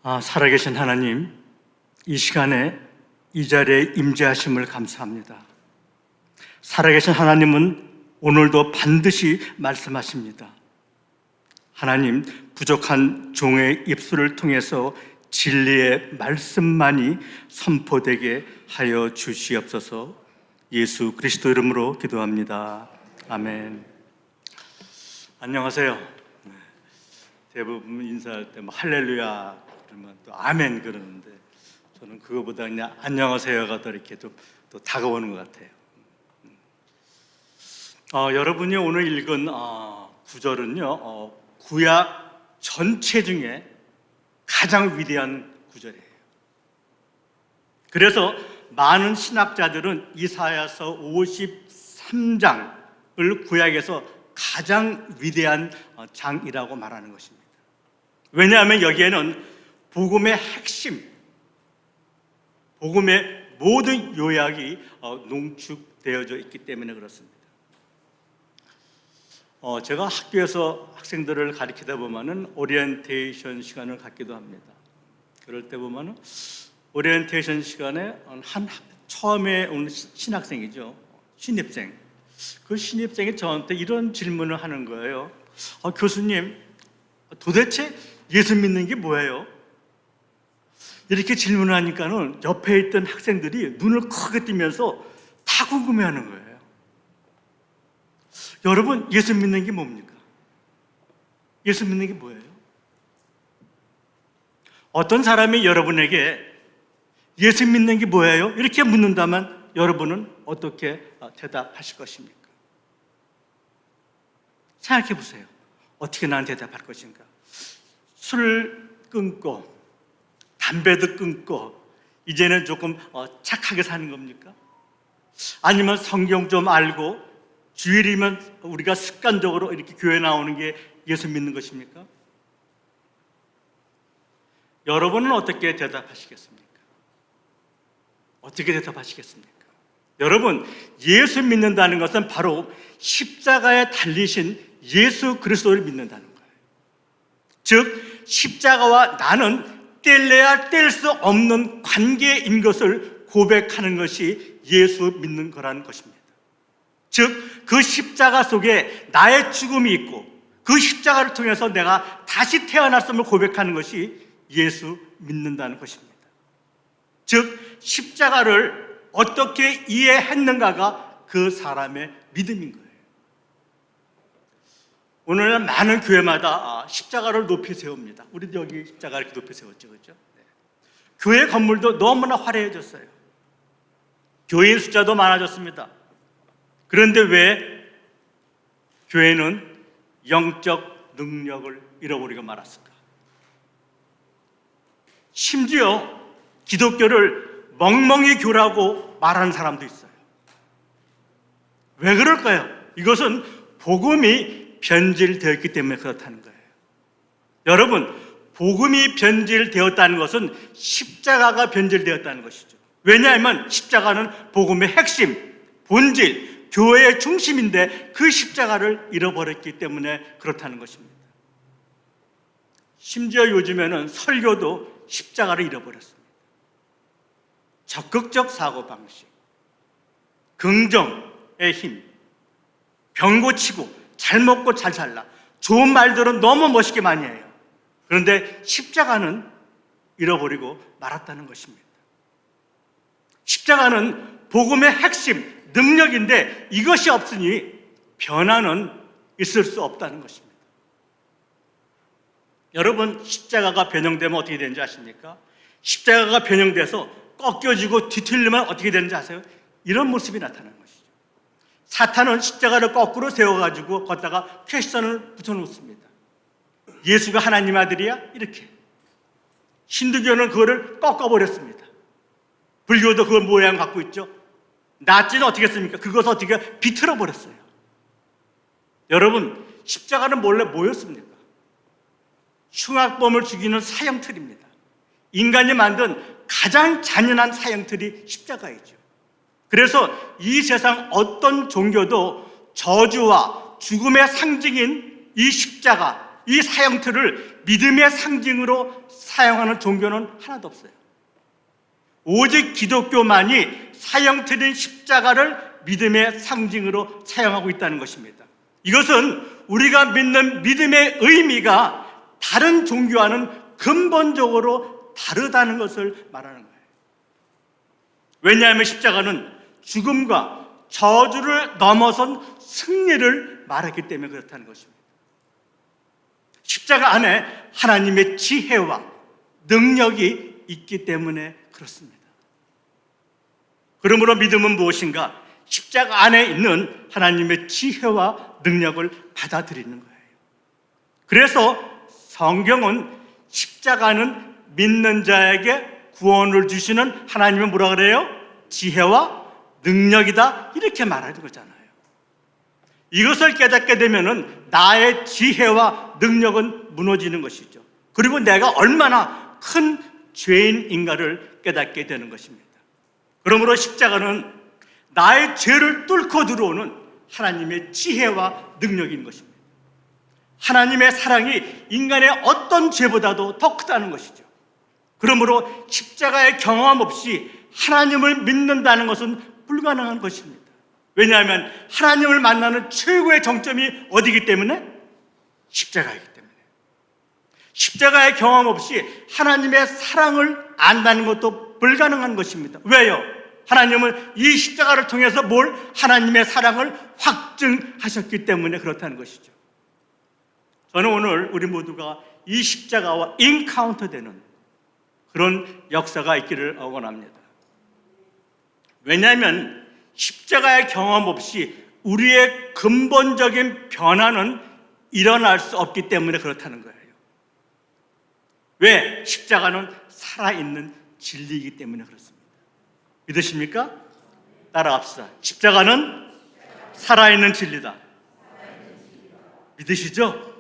살아계신 하나님, 이 시간에 이 자리에 임재하심을 감사합니다. 살아계신 하나님은 오늘도 반드시 말씀하십니다. 하나님, 부족한 종의 입술을 통해서 진리의 말씀만이 선포되게 하여 주시옵소서. 예수 그리스도 이름으로 기도합니다. 아멘. 안녕하세요. 대부분 인사할 때 할렐루야 그러면 또 아멘 그러는데, 저는 그거보다 그냥 안녕하세요가 더 이렇게 또 다가오는 것 같아요. 여러분이 오늘 읽은 구절은요, 구약 전체 중에 가장 위대한 구절이에요. 그래서 많은 신학자들은 이사야서 53장을 구약에서 가장 위대한 장이라고 말하는 것입니다. 왜냐하면 여기에는 복음의 핵심, 복음의 모든 요약이 농축되어져 있기 때문에 그렇습니다. 제가 학교에서 학생들을 가르치다 보면은 오리엔테이션 시간을 갖기도 합니다. 그럴 때 보면은 오리엔테이션 시간에 처음에 온 신학생이죠, 신입생. 그 신입생이 저한테 이런 질문을 하는 거예요. 교수님, 도대체 예수 믿는 게 뭐예요? 이렇게 질문을 하니까는 옆에 있던 학생들이 눈을 크게 뜨면서 다 궁금해하는 거예요. 여러분, 예수 믿는 게 뭡니까? 예수 믿는 게 뭐예요? 어떤 사람이 여러분에게 예수 믿는 게 뭐예요? 이렇게 묻는다면 여러분은 어떻게 대답하실 것입니까? 생각해 보세요. 어떻게 나한테 대답할 것인가? 술을 끊고 담배도 끊고 이제는 조금 착하게 사는 겁니까? 아니면 성경 좀 알고 주일이면 우리가 습관적으로 이렇게 교회 나오는 게 예수 믿는 것입니까? 여러분은 어떻게 대답하시겠습니까? 어떻게 대답하시겠습니까? 여러분, 예수 믿는다는 것은 바로 십자가에 달리신 예수 그리스도를 믿는다는 거예요. 즉, 십자가와 나는 뗄래야 뗄 수 없는 관계인 것을 고백하는 것이 예수 믿는 거라는 것입니다. 즉, 그 십자가 속에 나의 죽음이 있고 그 십자가를 통해서 내가 다시 태어났음을 고백하는 것이 예수 믿는다는 것입니다. 즉, 십자가를 어떻게 이해했는가가 그 사람의 믿음인 거예요. 오늘날 많은 교회마다 십자가를 높이 세웁니다. 우리도 여기 십자가를 이렇게 높이 세웠죠, 그렇죠? 네. 교회 건물도 너무나 화려해졌어요. 교인 숫자도 많아졌습니다. 그런데 왜 교회는 영적 능력을 잃어버리고 말았을까? 심지어 기독교를 멍멍이 교라고 말하는 사람도 있어요. 왜 그럴까요? 이것은 복음이 변질되었기 때문에 그렇다는 거예요. 여러분, 복음이 변질되었다는 것은 십자가가 변질되었다는 것이죠. 왜냐하면 십자가는 복음의 핵심, 본질, 교회의 중심인데 그 십자가를 잃어버렸기 때문에 그렇다는 것입니다. 심지어 요즘에는 설교도 십자가를 잃어버렸습니다. 적극적 사고방식, 긍정의 힘, 병 고치고 잘 먹고 잘 살라, 좋은 말들은 너무 멋있게 많이 해요. 그런데 십자가는 잃어버리고 말았다는 것입니다. 십자가는 복음의 핵심, 능력인데 이것이 없으니 변화는 있을 수 없다는 것입니다. 여러분, 십자가가 변형되면 어떻게 되는지 아십니까? 십자가가 변형돼서 꺾여지고 뒤틀리면 어떻게 되는지 아세요? 이런 모습이 나타나는 것이죠. 사탄은 십자가를 거꾸로 세워가지고 걷다가 퀘스천을 붙여놓습니다. 예수가 하나님 아들이야? 이렇게. 힌두교는 그거를 꺾어버렸습니다. 불교도 그 모양 갖고 있죠. 나치는 어떻게 했습니까? 그것을 어떻게 비틀어버렸어요. 여러분, 십자가는 원래 뭐였습니까? 흉악범을 죽이는 사형틀입니다. 인간이 만든 가장 잔인한 사형틀이 십자가이죠. 그래서 이 세상 어떤 종교도 저주와 죽음의 상징인 이 십자가, 이 사형틀을 믿음의 상징으로 사용하는 종교는 하나도 없어요. 오직 기독교만이 사형틀인 십자가를 믿음의 상징으로 사용하고 있다는 것입니다. 이것은 우리가 믿는 믿음의 의미가 다른 종교와는 근본적으로 다르다는 것을 말하는 거예요. 왜냐하면 십자가는 죽음과 저주를 넘어선 승리를 말했기 때문에 그렇다는 것입니다. 십자가 안에 하나님의 지혜와 능력이 있기 때문에 그렇습니다. 그러므로 믿음은 무엇인가? 십자가 안에 있는 하나님의 지혜와 능력을 받아들이는 거예요. 그래서 성경은 십자가는 믿는 자에게 구원을 주시는 하나님은 뭐라 그래요? 지혜와 능력이다, 이렇게 말하는 거잖아요. 이것을 깨닫게 되면은 나의 지혜와 능력은 무너지는 것이죠. 그리고 내가 얼마나 큰 죄인인가를 깨닫게 되는 것입니다. 그러므로 십자가는 나의 죄를 뚫고 들어오는 하나님의 지혜와 능력인 것입니다. 하나님의 사랑이 인간의 어떤 죄보다도 더 크다는 것이죠. 그러므로 십자가의 경험 없이 하나님을 믿는다는 것은 불가능한 것입니다. 왜냐하면 하나님을 만나는 최고의 정점이 어디이기 때문에? 십자가이기 때문에. 십자가의 경험 없이 하나님의 사랑을 안다는 것도 불가능한 것입니다. 왜요? 하나님은 이 십자가를 통해서 하나님의 사랑을 확증하셨기 때문에 그렇다는 것이죠. 저는 오늘 우리 모두가 이 십자가와 인카운터되는 그런 역사가 있기를 원합니다. 왜냐하면 십자가의 경험 없이 우리의 근본적인 변화는 일어날 수 없기 때문에 그렇다는 거예요. 왜? 십자가는 살아있는 진리이기 때문에 그렇습니다. 믿으십니까? 따라합시다. 십자가는 살아있는 진리다. 믿으시죠?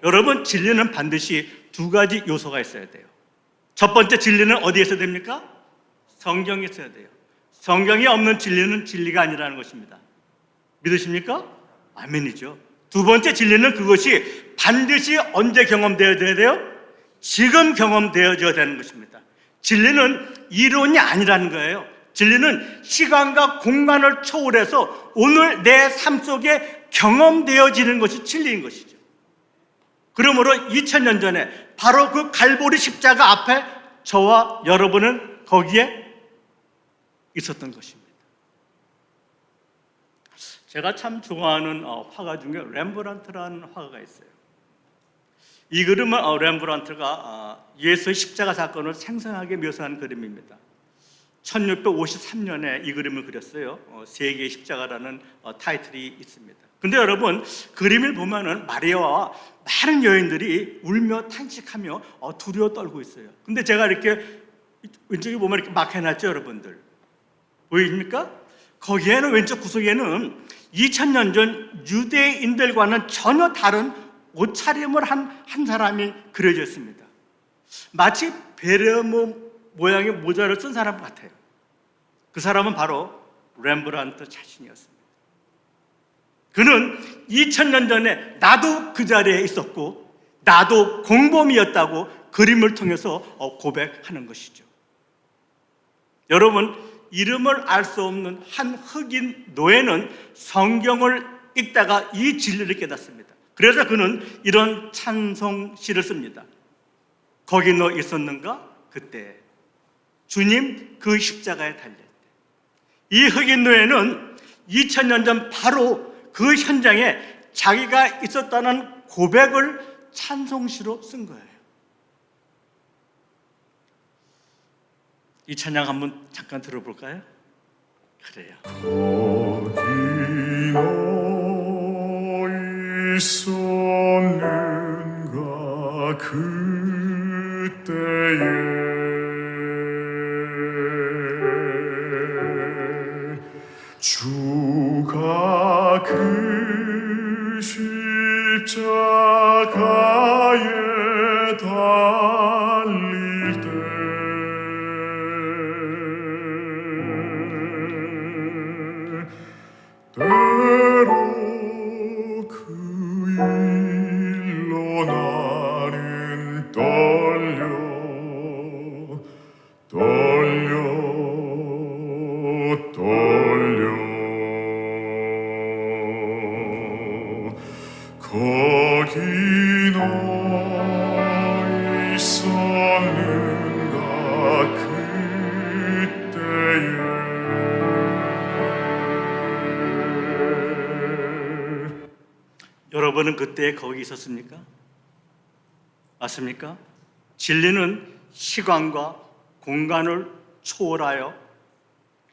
여러분, 진리는 반드시 두 가지 요소가 있어야 돼요. 첫 번째 진리는 어디에 있어야 됩니까? 성경에 있어야 돼요. 성경이 없는 진리는 진리가 아니라는 것입니다. 믿으십니까? 아멘이죠. 두 번째 진리는 그것이 반드시 언제 경험되어야 돼요? 지금 경험되어져야 되는 것입니다. 진리는 이론이 아니라는 거예요. 진리는 시간과 공간을 초월해서 오늘 내 삶 속에 경험되어지는 것이 진리인 것이죠. 그러므로 2000년 전에 바로 그 갈보리 십자가 앞에 저와 여러분은 거기에 있었던 것입니다. 제가 참 좋아하는 화가 중에 렘브란트라는 화가가 있어요. 이 그림은 렘브란트가 예수의 십자가 사건을 생생하게 묘사한 그림입니다. 1653년에 이 그림을 그렸어요. 세계의 십자가라는 타이틀이 있습니다. 근데 여러분, 그림을 보면은 마리아와 많은 여인들이 울며 탄식하며 두려워 떨고 있어요. 근데 제가 이렇게 왼쪽에 보면 이렇게 막 해놨죠, 여러분들. 보이십니까? 거기에는 왼쪽 구석에는 2000년 전 유대인들과는 전혀 다른 옷차림을 한 사람이 그려져 있습니다. 마치 베레모 모양의 모자를 쓴 사람 같아요. 그 사람은 바로 렘브란트 자신이었습니다. 그는 2000년 전에 나도 그 자리에 있었고 나도 공범이었다고 그림을 통해서 고백하는 것이죠. 여러분, 이름을 알 수 없는 한 흑인 노예는 성경을 읽다가 이 진리를 깨닫습니다. 그래서 그는 이런 찬송시를 씁니다. 거기 너 있었는가? 그때 주님 그 십자가에 달릴 때. 이 흑인 노예는 2000년 전 바로 그 현장에 자기가 있었다는 고백을 찬송시로 쓴 거예요. 이 찬양 한번 잠깐 들어볼까요? 그래요. 거기 너 있었는가 그때에 주가 그 십자가에 달릴 때 때로 그 일로 나 여러분은 그때 거기 있었습니까? 맞습니까? 진리는 시간과 공간을 초월하여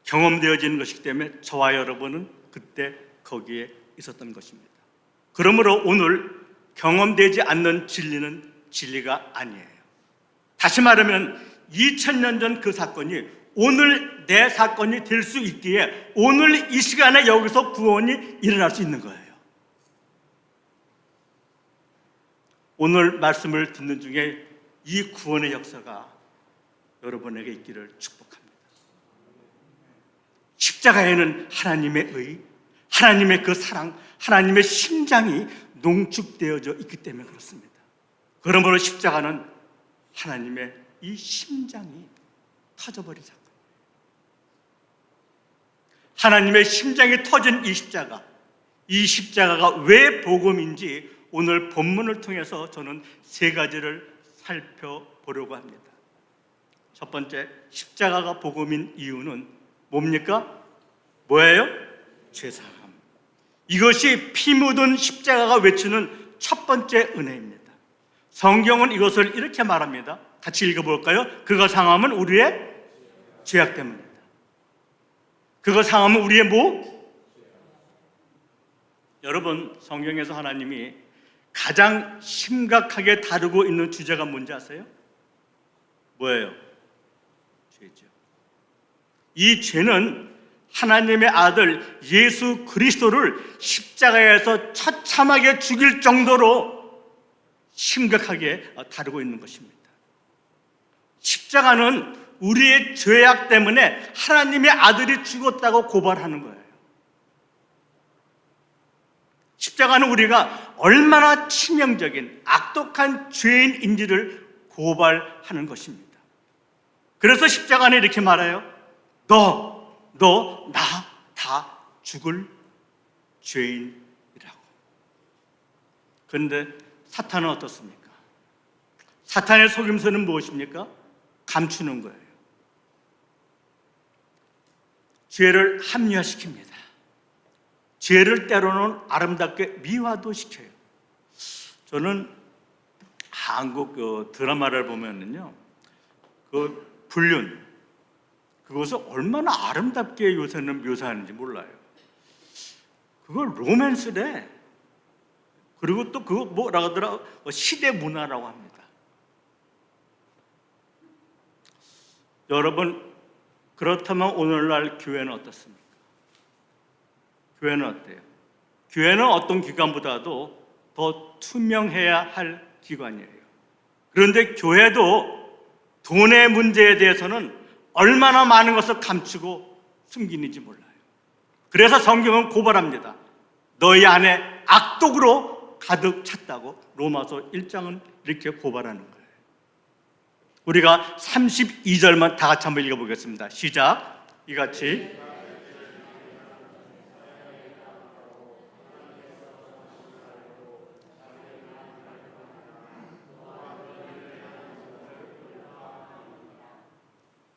경험되어지는 것이기 때문에 저와 여러분은 그때 거기에 있었던 것입니다. 그러므로 오늘 경험되지 않는 진리는 진리가 아니에요. 다시 말하면 2000년 전 그 사건이 오늘 내 사건이 될 수 있기에 오늘 이 시간에 여기서 구원이 일어날 수 있는 거예요. 오늘 말씀을 듣는 중에 이 구원의 역사가 여러분에게 있기를 축복합니다. 십자가에는 하나님의 의, 하나님의 그 사랑, 하나님의 심장이 농축되어져 있기 때문에 그렇습니다. 그러므로 십자가는 하나님의 이 심장이 터져버린 사건. 하나님의 심장이 터진 이 십자가가 왜 복음인지 오늘 본문을 통해서 저는 세 가지를 살펴보려고 합니다. 첫 번째, 십자가가 복음인 이유는 뭡니까? 뭐예요? 죄사함. 이것이 피 묻은 십자가가 외치는 첫 번째 은혜입니다. 성경은 이것을 이렇게 말합니다. 같이 읽어볼까요? 그가 상함은 우리의 죄악 때문이다. 그가 상함은 우리의 뭐? 여러분, 성경에서 하나님이 가장 심각하게 다루고 있는 주제가 뭔지 아세요? 뭐예요? 죄죠. 이 죄는 하나님의 아들 예수 그리스도를 십자가에서 처참하게 죽일 정도로 심각하게 다루고 있는 것입니다. 십자가는 우리의 죄악 때문에 하나님의 아들이 죽었다고 고발하는 거예요. 십자가는 우리가 얼마나 치명적인 악독한 죄인인지를 고발하는 것입니다. 그래서 십자가는 이렇게 말해요. 너, 나 다 죽을 죄인이라고. 그런데 사탄은 어떻습니까? 사탄의 속임수는 무엇입니까? 감추는 거예요. 죄를 합리화시킵니다. 죄를 때로는 아름답게 미화도 시켜요. 저는 한국 드라마를 보면은요, 그 불륜, 그것을 얼마나 아름답게 요새는 묘사하는지 몰라요. 그걸 로맨스래. 그리고 또 그거 뭐라고 하더라? 시대 문화라고 합니다. 여러분, 그렇다면 오늘날 교회는 어떻습니까? 교회는 어때요? 교회는 어떤 기관보다도 더 투명해야 할 기관이에요. 그런데 교회도 돈의 문제에 대해서는 얼마나 많은 것을 감추고 숨기는지 몰라요. 그래서 성경은 고발합니다. 너희 안에 악독으로 가득 찼다고 로마서 1장은 이렇게 고발하는 거예요. 우리가 32절만 다 같이 한번 읽어보겠습니다. 시작. 이같이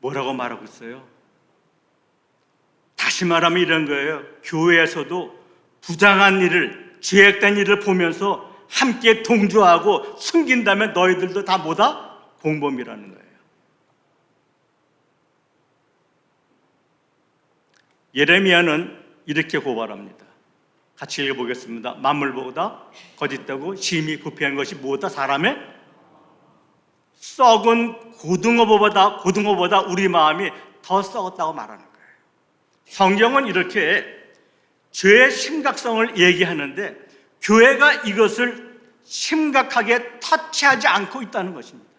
뭐라고 말하고 있어요? 다시 말하면 이런 거예요. 교회에서도 부당한 일을, 죄악된 일을 보면서 함께 동조하고 숨긴다면 너희들도 다 뭐다? 공범이라는 거예요. 예레미야는 이렇게 고발합니다. 같이 읽어보겠습니다. 만물보다 거짓되고 심히 부패한 것이 무엇다? 사람의 썩은 고등어보다 우리 마음이 더 썩었다고 말하는 거예요. 성경은 이렇게 죄의 심각성을 얘기하는데 교회가 이것을 심각하게 터치하지 않고 있다는 것입니다.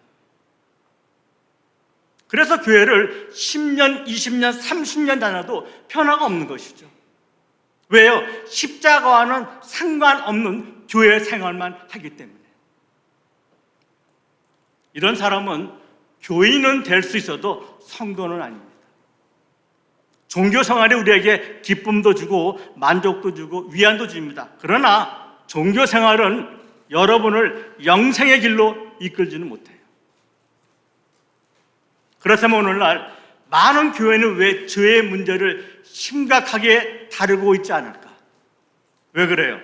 그래서 교회를 10년, 20년, 30년 다녀도 변화가 없는 것이죠. 왜요? 십자가와는 상관없는 교회 생활만 하기 때문에. 이런 사람은 교인은 될 수 있어도 성도는 아닙니다. 종교 생활이 우리에게 기쁨도 주고 만족도 주고 위안도 줍니다. 그러나 종교 생활은 여러분을 영생의 길로 이끌지는 못해요. 그렇다면 오늘날 많은 교회는 왜 죄의 문제를 심각하게 다루고 있지 않을까? 왜 그래요?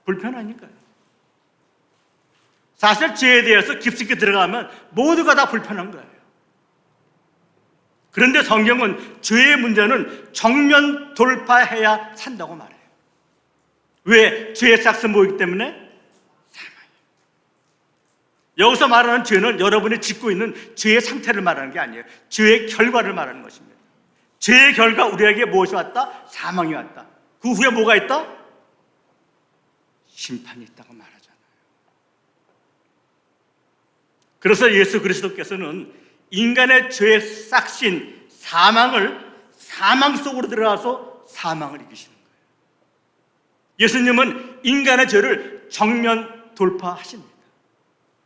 불편하니까요. 사실 죄에 대해서 깊숙이 들어가면 모두가 다 불편한 거예요. 그런데 성경은 죄의 문제는 정면 돌파해야 산다고 말해요. 왜? 죄의 싹스 모이기 때문에 사망이에요. 여기서 말하는 죄는 여러분이 짓고 있는 죄의 상태를 말하는 게 아니에요. 죄의 결과를 말하는 것입니다. 죄의 결과, 우리에게 무엇이 왔다? 사망이 왔다. 그 후에 뭐가 있다? 심판이 있다고 말하잖아요. 그래서 예수 그리스도께서는 인간의 죄의 싹신 사망을 사망 속으로 들어가서 사망을 이기시는 거예요. 예수님은 인간의 죄를 정면 돌파하십니다.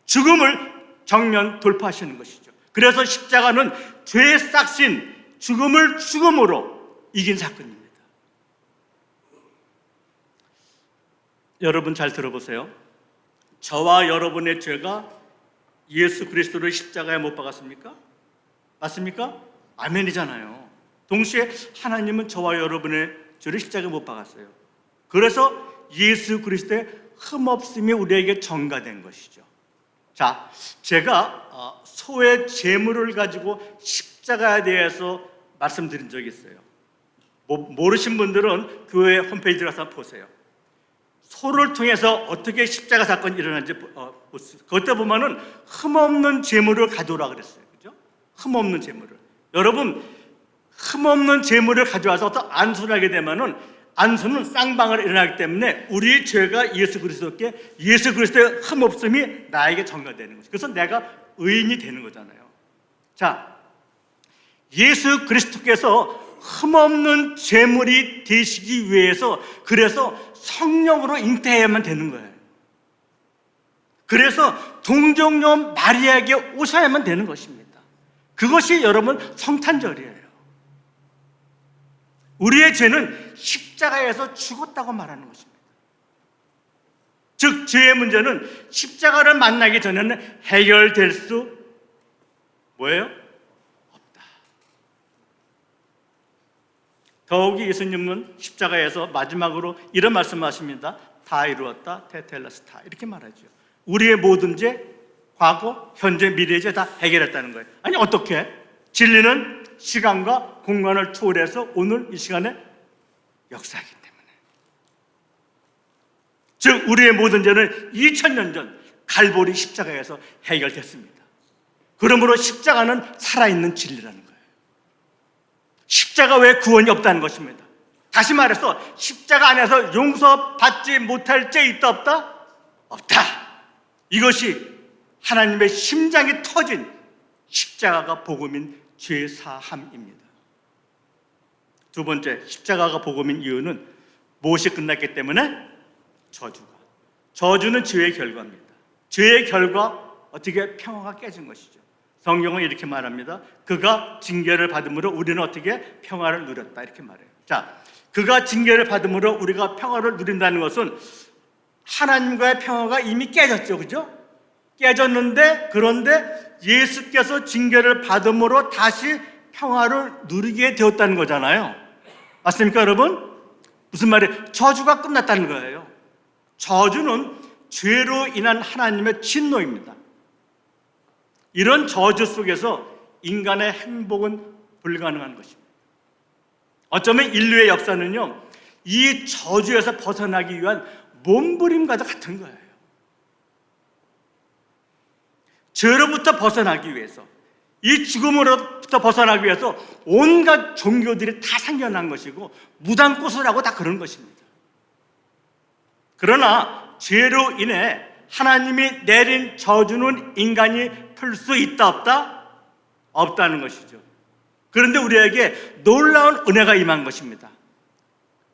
죽음을 정면 돌파하시는 것이죠. 그래서 십자가는 죄의 싹신 죽음을 죽음으로 이긴 사건입니다. 여러분 잘 들어보세요. 저와 여러분의 죄가 예수 그리스도를 십자가에 못 박았습니까? 맞습니까? 아멘이잖아요. 동시에 하나님은 저와 여러분의 죄를 십자가에 못 박았어요. 그래서 예수 그리스도의 흠없음이 우리에게 전가된 것이죠. 자, 제가 소의 제물을 가지고 십자가에 대해서 말씀드린 적이 있어요. 모르신 분들은 교회 홈페이지 가서 보세요. 소를 통해서 어떻게 십자가 사건이 일어났는지 그때 보면은 흠없는 제물을 가져오라 그랬어요. 그죠? 흠없는 제물을. 여러분, 흠없는 제물을 가져와서 어떤 안수를 하게 되면은 안수는 쌍방으로 일어나기 때문에 우리 죄가 예수 그리스도께 예수 그리스도의 흠없음이 나에게 전가되는 거죠. 그래서 내가 의인이 되는 거잖아요. 자, 예수 그리스도께서 흠없는 제물이 되시기 위해서 그래서 성령으로 잉태해야만 되는 거예요. 그래서 동정녀 마리아에게 오셔야만 되는 것입니다. 그것이 여러분 성탄절이에요. 우리의 죄는 십자가에서 죽었다고 말하는 것입니다. 즉 죄의 문제는 십자가를 만나기 전에는 해결될 수 뭐예요? 없다. 더욱이 예수님은 십자가에서 마지막으로 이런 말씀하십니다. 다 이루었다 테텔레스타 이렇게 말하죠. 우리의 모든 죄, 과거, 현재, 미래의 죄 다 해결했다는 거예요. 아니 어떻게? 진리는 시간과 공간을 초월해서 오늘 이 시간에 역사하기 때문에. 즉 우리의 모든 죄는 2000년 전 갈보리 십자가에서 해결됐습니다. 그러므로 십자가는 살아있는 진리라는 거예요. 십자가 외에 구원이 없다는 것입니다. 다시 말해서 십자가 안에서 용서받지 못할 죄 있다 없다? 없다. 이것이 하나님의 심장이 터진 십자가가 복음인 죄사함입니다. 두 번째, 십자가가 복음인 이유는 무엇이 끝났기 때문에? 저주는 죄의 결과입니다. 죄의 결과 어떻게 평화가 깨진 것이죠. 성경은 이렇게 말합니다. 그가 징계를 받음으로 우리는 어떻게 평화를 누렸다 이렇게 말해요. 자, 그가 징계를 받음으로 우리가 평화를 누린다는 것은 하나님과의 평화가 이미 깨졌죠. 그죠? 깨졌는데 그런데 예수께서 징계를 받음으로 다시 평화를 누리게 되었다는 거잖아요. 맞습니까 여러분? 무슨 말이에요? 저주가 끝났다는 거예요. 저주는 죄로 인한 하나님의 진노입니다. 이런 저주 속에서 인간의 행복은 불가능한 것입니다. 어쩌면 인류의 역사는요, 이 저주에서 벗어나기 위한 몸부림과도 같은 거예요. 죄로부터 벗어나기 위해서, 이 죽음으로부터 벗어나기 위해서 온갖 종교들이 다 생겨난 것이고 무당꽃을 하고 다 그런 것입니다. 그러나 죄로 인해 하나님이 내린 저주는 인간이 풀 수 있다 없다? 없다는 것이죠. 그런데 우리에게 놀라운 은혜가 임한 것입니다.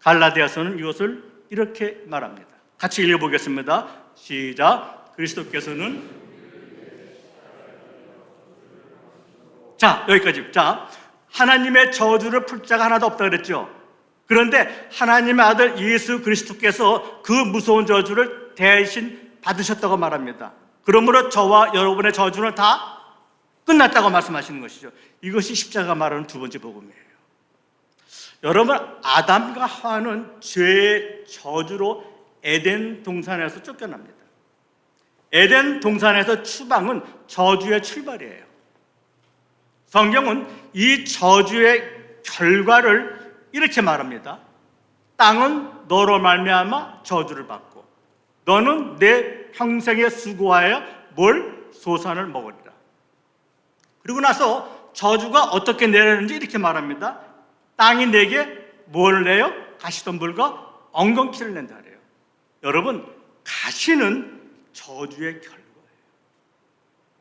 갈라디아서는 이것을 이렇게 말합니다. 같이 읽어보겠습니다. 시작. 그리스도께서는 자, 여기까지. 자, 하나님의 저주를 풀 자가 하나도 없다 그랬죠. 그런데 하나님의 아들 예수 그리스도께서 그 무서운 저주를 대신 받으셨다고 말합니다. 그러므로 저와 여러분의 저주는 다 끝났다고 말씀하시는 것이죠. 이것이 십자가가 말하는 두 번째 복음이에요. 여러분, 아담과 하와는 죄의 저주로 에덴 동산에서 쫓겨납니다. 에덴 동산에서 추방은 저주의 출발이에요. 성경은 이 저주의 결과를 이렇게 말합니다. 땅은 너로 말미암아 저주를 받고 너는 내 평생에 수고하여 뭘 소산을 먹으리라. 그리고 나서 저주가 어떻게 내리는지 이렇게 말합니다. 땅이 내게 뭘 내요? 가시덤불과 엉겅퀴를 낸다 그래요. 여러분, 가시는 저주의 결과예요.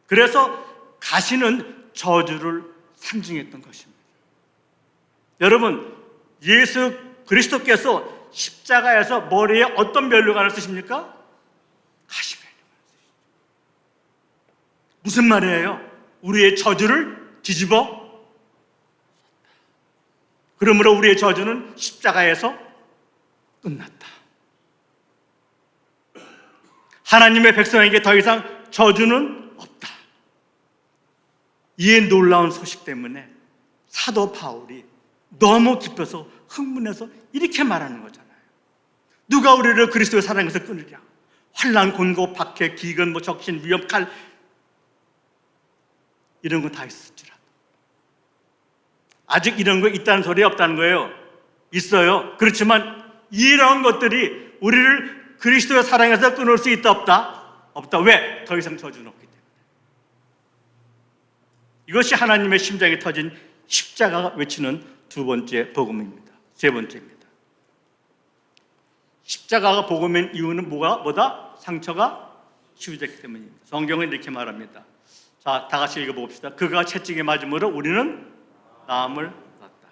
그래서 가시는 저주를 상징했던 것입니다. 여러분, 예수 그리스도께서 십자가에서 머리에 어떤 면류관을 쓰십니까? 가시 면류관을 쓰십니다. 무슨 말이에요? 우리의 저주를 뒤집어 그러므로 우리의 저주는 십자가에서 끝났다. 하나님의 백성에게 더 이상 저주는 없다. 이 놀라운 소식 때문에 사도 바울이 너무 기뻐서 흥분해서 이렇게 말하는 거잖아요. 누가 우리를 그리스도의 사랑에서 끊으랴? 환난, 곤고, 박해, 기근, 적신, 위협, 칼 이런 거 다 있을지라도 아직 이런 거 있다는 소리 없다는 거예요. 있어요. 그렇지만 이런 것들이 우리를 그리스도의 사랑에서 끊을 수 있다 없다? 없다. 왜? 더 이상 저주는 없기 때문에. 이것이 하나님의 심장에 터진 십자가가 외치는 두 번째 복음입니다. 세 번째입니다. 십자가가 복음인 이유는 뭐다? 상처가 치유됐기 때문입니다. 성경은 이렇게 말합니다. 자, 다 같이 읽어봅시다. 그가 채찍에 맞음으로 우리는 나음을 얻었다.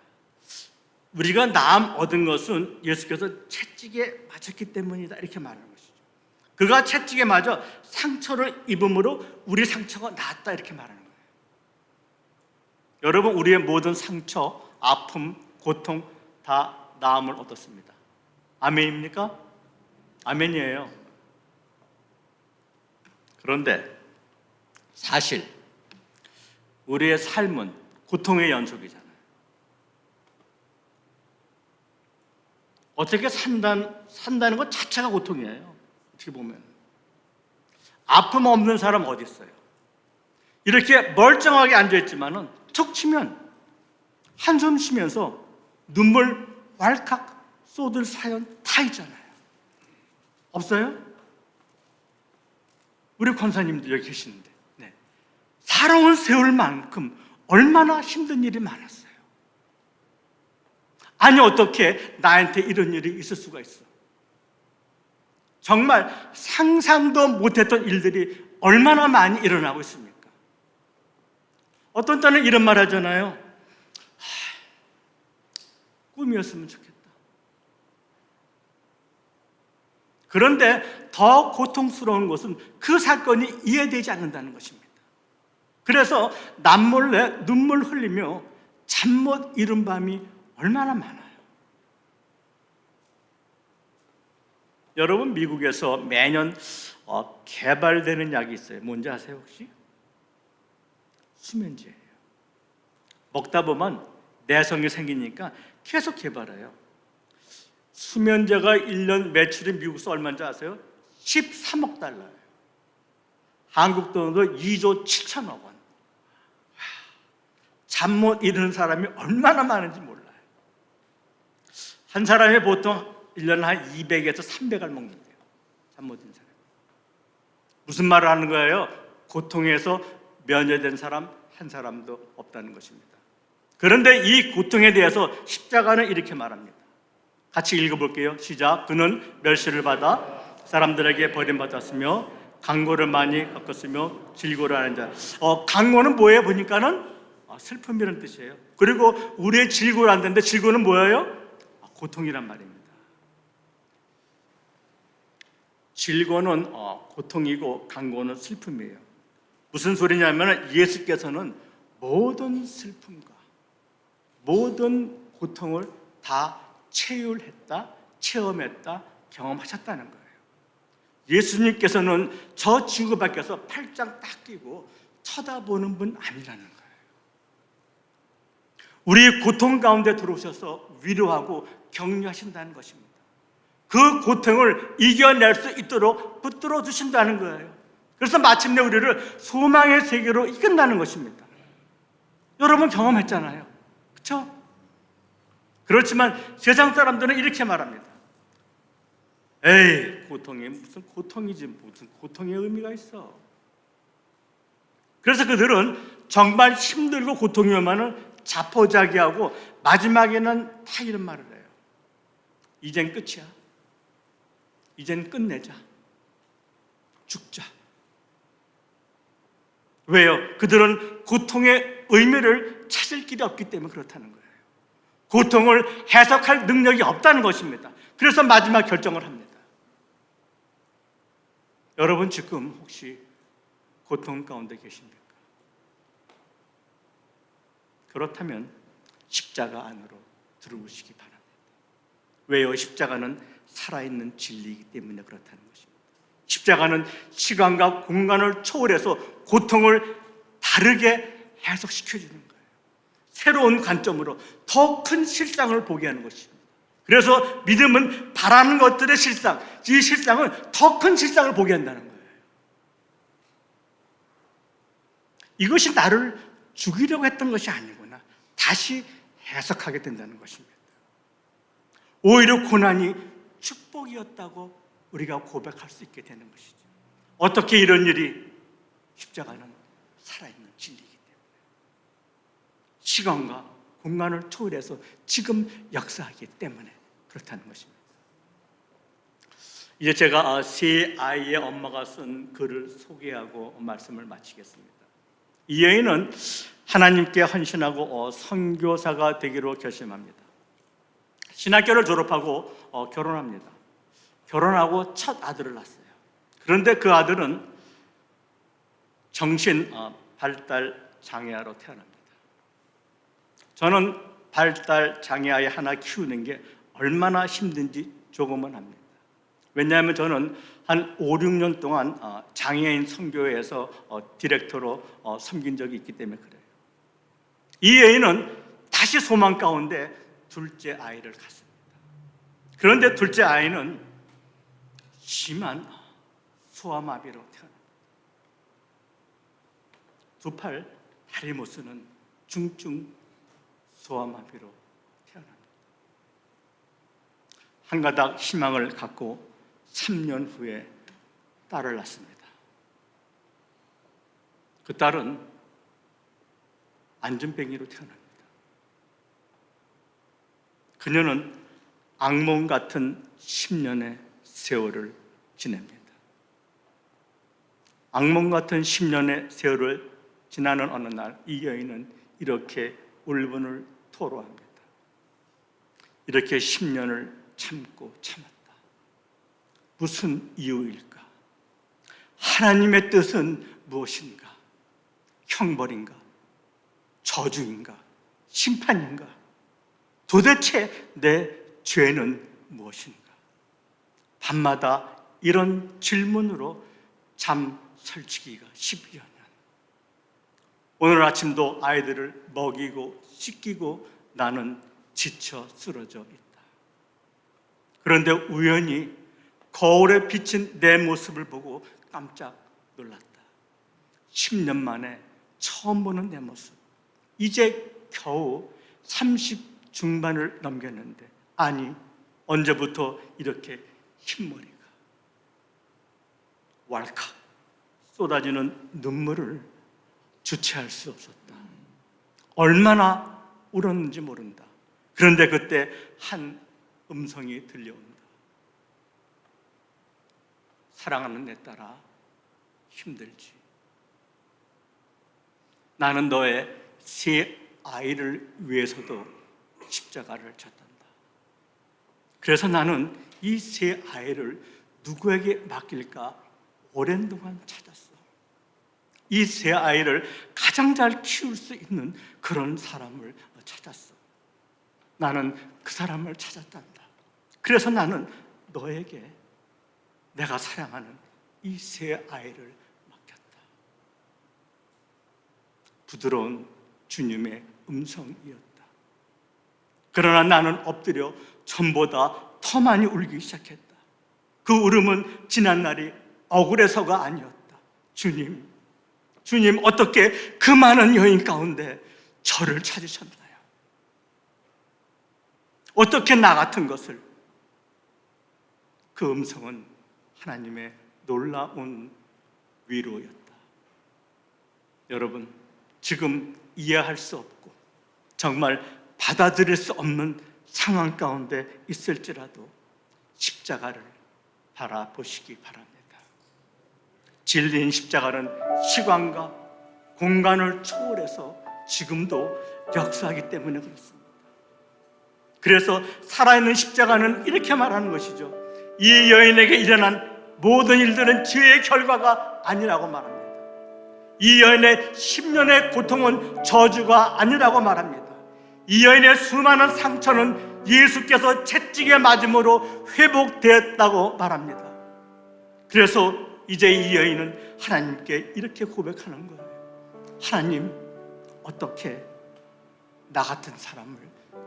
우리가 나음 얻은 것은 예수께서 채찍에 맞았기 때문이다 이렇게 말하는 것이죠. 그가 채찍에 맞아 상처를 입음으로 우리 상처가 낫다 이렇게 말하는 거예요. 여러분, 우리의 모든 상처, 아픔, 고통 다 나음을 얻었습니다. 아멘입니까? 아멘이에요. 그런데 사실 우리의 삶은 고통의 연속이잖아요. 어떻게 산다는 것 자체가 고통이에요. 어떻게 보면. 아픔 없는 사람 어디 있어요? 이렇게 멀쩡하게 앉아있지만은 툭 치면 한숨 쉬면서 눈물 왈칵 쏟을 사연 다 있잖아요. 없어요? 우리 권사님도 여기 계시는데 네. 살아온 세월만큼 얼마나 힘든 일이 많았어요. 아니 어떻게 나한테 이런 일이 있을 수가 있어? 정말 상상도 못했던 일들이 얼마나 많이 일어나고 있습니까? 어떤 때는 이런 말 하잖아요. 꿈이었으면 좋겠다. 그런데 더 고통스러운 것은 그 사건이 이해되지 않는다는 것입니다. 그래서 남몰래 눈물 흘리며 잠 못 이룬 밤이 얼마나 많아요. 여러분, 미국에서 매년 개발되는 약이 있어요. 뭔지 아세요 혹시? 수면제예요. 먹다 보면 내성이 생기니까 계속 개발해요. 수면제가 1년 매출이 미국에서 얼마인지 아세요? 13억 달러예요. 한국 돈으로 2조 7천억 원. 잠 못 이루는 사람이 얼마나 많은지 몰라요. 한 사람이 보통 1년에 한 200에서 300알 먹는데요. 잠 못 이루는 사람. 무슨 말을 하는 거예요? 고통에서 면제된 사람 한 사람도 없다는 것입니다. 그런데 이 고통에 대해서 십자가는 이렇게 말합니다. 같이 읽어볼게요. 시작. 그는 멸시를 받아 사람들에게 버림받았으며 강고를 많이 겪었으며 질고를 하는 자. 강고는 뭐예요? 보니까는 슬픔이라는 뜻이에요. 그리고 우리의 질고를 한다는데 질고는 뭐예요? 고통이란 말입니다. 질고는 고통이고 강고는 슬픔이에요. 무슨 소리냐면 예수께서는 모든 슬픔과 모든 고통을 다 체험했다, 경험하셨다는 거예요. 예수님께서는 저 지구 밖에서 팔짱 딱 끼고 쳐다보는 분 아니라는 거예요. 우리 고통 가운데 들어오셔서 위로하고 격려하신다는 것입니다. 그 고통을 이겨낼 수 있도록 붙들어 주신다는 거예요. 그래서 마침내 우리를 소망의 세계로 이끈다는 것입니다. 여러분 경험했잖아요. 그렇죠? 그렇지만 세상 사람들은 이렇게 말합니다. 에이, 고통이 무슨 고통이지, 무슨 고통의 의미가 있어. 그래서 그들은 정말 힘들고 고통이 오면은 자포자기하고 마지막에는 다 이런 말을 해요. 이젠 끝이야. 이젠 끝내자. 죽자. 왜요? 그들은 고통의 의미를 찾을 길이 없기 때문에 그렇다는 거예요. 고통을 해석할 능력이 없다는 것입니다. 그래서 마지막 결정을 합니다. 여러분 지금 혹시 고통 가운데 계십니까? 그렇다면 십자가 안으로 들어오시기 바랍니다. 왜요? 십자가는 살아있는 진리이기 때문에 그렇다는 것입니다. 십자가는 시간과 공간을 초월해서 고통을 다르게 해석시켜주는 거예요. 새로운 관점으로 더 큰 실상을 보게 하는 것입니다. 그래서 믿음은 바라는 것들의 실상, 이 실상은 더 큰 실상을 보게 한다는 거예요. 이것이 나를 죽이려고 했던 것이 아니구나. 다시 해석하게 된다는 것입니다. 오히려 고난이 축복이었다고 우리가 고백할 수 있게 되는 것이죠. 어떻게 이런 일이? 십자가는 살아있는 진리이기 때문에 시간과 공간을 초월해서 지금 역사하기 때문에 그렇다는 것입니다. 이제 제가 세 아이의 엄마가 쓴 글을 소개하고 말씀을 마치겠습니다. 이 여인은 하나님께 헌신하고 선교사가 되기로 결심합니다. 신학교를 졸업하고 결혼합니다. 결혼하고 첫 아들을 낳았어요. 그런데 그 아들은 정신 발달 장애아로 태어납니다. 저는 발달 장애아이 하나 키우는 게 얼마나 힘든지 조금은 압니다. 왜냐하면 저는 한 5, 6년 동안 장애인 선교회에서 디렉터로 섬긴 적이 있기 때문에 그래요. 이 여인은 다시 소망 가운데 둘째 아이를 갖습니다. 그런데 둘째 아이는 심한 소아마비로 태어납니다. 두 팔, 다리 못 쓰는 중증 소아마비로 태어납니다. 한 가닥 희망을 갖고 3년 후에 딸을 낳습니다. 그 딸은 안전뱅이로 태어납니다. 그녀는 악몽 같은 10년의 세월을 지냅니다. 악몽 같은 10년의 세월을 지나는 어느 날 이 여인은 이렇게 울분을 토로합니다. 이렇게 10년을 참고 참았다. 무슨 이유일까? 하나님의 뜻은 무엇인가? 형벌인가? 저주인가? 심판인가? 도대체 내 죄는 무엇인가? 밤마다 이런 질문으로 잠 설치기가 12여 년. 오늘 아침도 아이들을 먹이고 씻기고 나는 지쳐 쓰러져 있다. 그런데 우연히 거울에 비친 내 모습을 보고 깜짝 놀랐다. 10년 만에 처음 보는 내 모습. 이제 겨우 30 중반을 넘겼는데, 아니 언제부터 이렇게 흰머리가 왈칵 쏟아지는 눈물을 주체할 수 없었다. 얼마나 울었는지 모른다. 그런데 그때 한 음성이 들려온다. 사랑하는 내 딸아, 힘들지? 나는 너의 세 아이를 위해서도 십자가를 졌단다. 그래서 나는 이 세 아이를 누구에게 맡길까 오랜 동안 찾았어. 이 세 아이를 가장 잘 키울 수 있는 그런 사람을 찾았어. 나는 그 사람을 찾았단다. 그래서 나는 너에게 내가 사랑하는 이 세 아이를 맡겼다. 부드러운 주님의 음성이었다. 그러나 나는 엎드려 전보다 더 많이 울기 시작했다. 그 울음은 지난 날이 억울해서가 아니었다. 주님 어떻게 그 많은 여인 가운데 저를 찾으셨나요? 어떻게 나 같은 것을? 그 음성은 하나님의 놀라운 위로였다. 여러분, 지금 이해할 수 없고 정말 받아들일 수 없는 상황 가운데 있을지라도 십자가를 바라보시기 바랍니다. 진리인 십자가는 시간과 공간을 초월해서 지금도 역사하기 때문에 그렇습니다. 그래서 살아있는 십자가는 이렇게 말하는 것이죠. 이 여인에게 일어난 모든 일들은 죄의 결과가 아니라고 말합니다. 이 여인의 10년의 고통은 저주가 아니라고 말합니다. 이 여인의 수많은 상처는 예수께서 채찍에 맞음으로 회복되었다고 말합니다. 그래서 이제 이 여인은 하나님께 이렇게 고백하는 거예요. 하나님, 어떻게 나 같은 사람을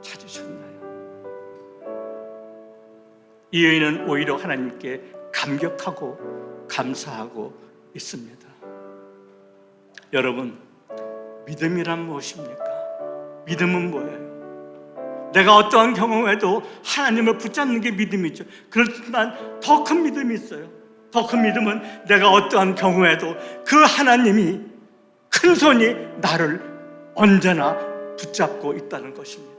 찾으셨나요? 이 여인은 오히려 하나님께 감격하고 감사하고 있습니다. 여러분, 믿음이란 무엇입니까? 믿음은 뭐예요? 내가 어떠한 경험에도 하나님을 붙잡는 게 믿음이죠. 그렇지만 더 큰 믿음이 있어요. 더 큰 믿음은 내가 어떠한 경우에도 그 하나님이, 큰 손이 나를 언제나 붙잡고 있다는 것입니다.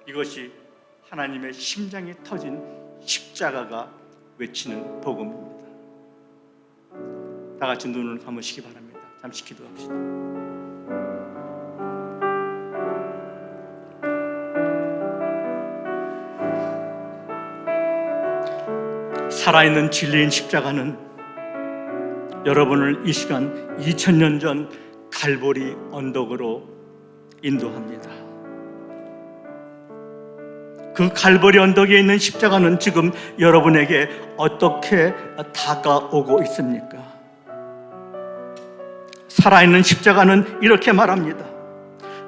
이것이 하나님의 심장이 터진 십자가가 외치는 복음입니다. 다 같이 눈을 감으시기 바랍니다. 잠시 기도합시다. 살아있는 진리인 십자가는 여러분을 이 시간 2000년 전 갈보리 언덕으로 인도합니다. 그 갈보리 언덕에 있는 십자가는 지금 여러분에게 어떻게 다가오고 있습니까? 살아있는 십자가는 이렇게 말합니다.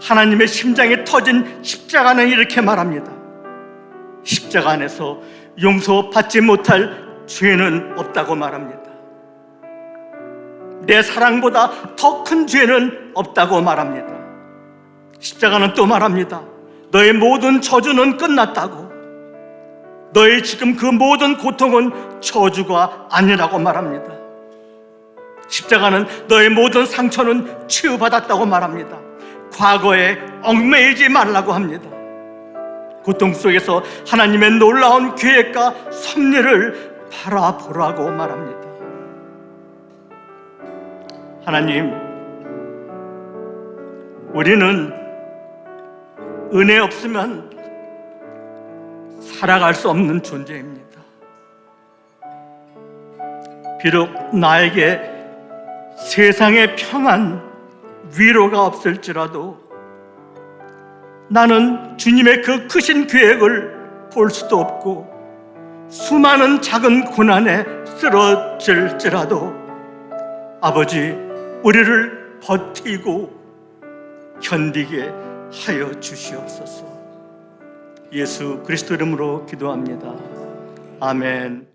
하나님의 심장이 터진 십자가는 이렇게 말합니다. 십자가 안에서 용서받지 못할 죄는 없다고 말합니다. 내 사랑보다 더 큰 죄는 없다고 말합니다. 십자가는 또 말합니다. 너의 모든 저주는 끝났다고. 너의 지금 그 모든 고통은 저주가 아니라고 말합니다. 십자가는 너의 모든 상처는 치유받았다고 말합니다. 과거에 얽매이지 말라고 합니다. 고통 속에서 하나님의 놀라운 계획과 섭리를 바라보라고 말합니다. 하나님, 우리는 은혜 없으면 살아갈 수 없는 존재입니다. 비록 나에게 세상의 평안, 위로가 없을지라도 나는 주님의 그 크신 계획을 볼 수도 없고 수많은 작은 고난에 쓰러질지라도 아버지, 우리를 버티고 견디게 하여 주시옵소서. 예수 그리스도 이름으로 기도합니다. 아멘.